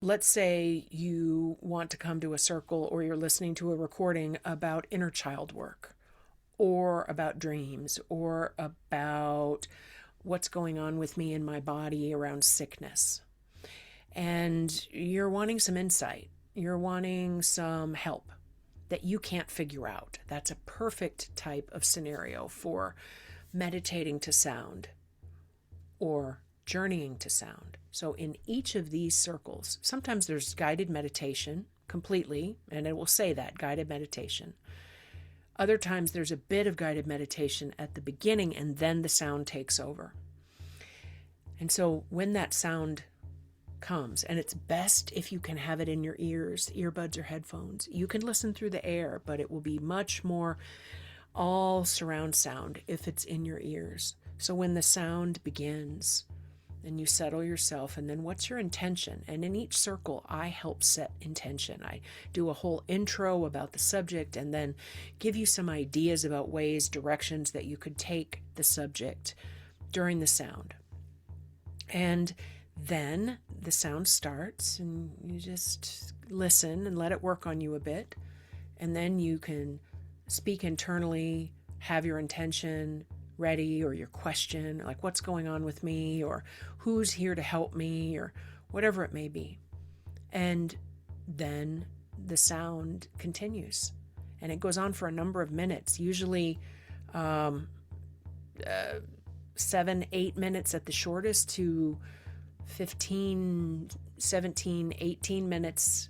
Let's say you want to come to a circle or you're listening to a recording about inner child work or about dreams or about what's going on with me in my body around sickness. And you're wanting some insight, you're wanting some help that you can't figure out. That's a perfect type of scenario for meditating to sound or journeying to sound. So, in each of these circles, sometimes there's guided meditation completely, and it will say that guided meditation. Other times there's a bit of guided meditation at the beginning, and then the sound takes over. And so, when that sound comes, and it's best if you can have it in your ears, earbuds or headphones. You can listen through the air, but it will be much more all surround sound if it's in your ears. So when the sound begins, then you settle yourself, and then what's your intention? And in each circle, I help set intention. I do a whole intro about the subject and then give you some ideas about ways, directions that you could take the subject during the sound. And then the sound starts, and you just listen and let it work on you a bit. And then you can speak internally, have your intention ready, or your question, like what's going on with me, or who's here to help me, or whatever it may be. And then the sound continues. And it goes on for a number of minutes, usually 7, 8 minutes at the shortest to 15, 17, 18 minutes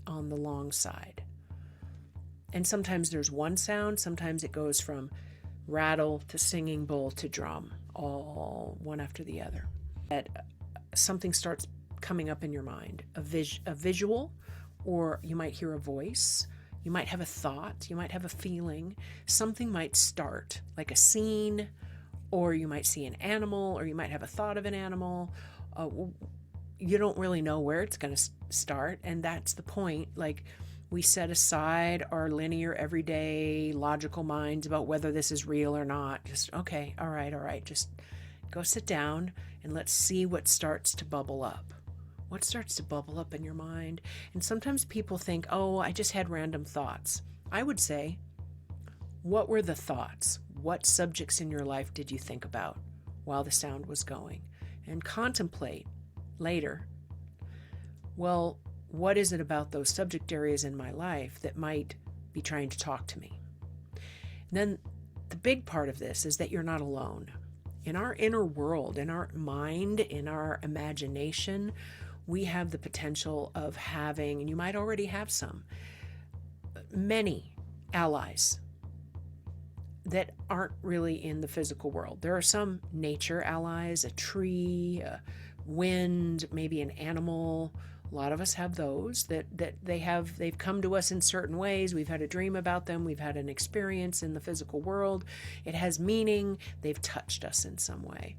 on the long side. And sometimes there's one sound, sometimes it goes from rattle to singing bowl to drum, all one after the other. That something starts coming up in your mind, a visual, or you might hear a voice, you might have a thought, you might have a feeling, something might start, like a scene, or you might see an animal, or you might have a thought of an animal. You don't really know where it's going to start, and that's the point. Like, we set aside our linear, everyday, logical minds about whether this is real or not. Just, okay, all right, just go sit down and let's see what starts to bubble up. What starts to bubble up in your mind? And sometimes people think, oh, I just had random thoughts. I would say, what were the thoughts? What subjects in your life did you think about while the sound was going? And contemplate later, well, what is it about those subject areas in my life that might be trying to talk to me? And then the big part of this is that you're not alone. In our inner world, in our mind, in our imagination, we have the potential of having, and you might already have some, many allies that aren't really in the physical world. There are some nature allies, a tree, a wind, maybe an animal. A lot of us have those that they've come to us in certain ways. We've had a dream about them. We've had an experience in the physical world. It has meaning. They've touched us in some way.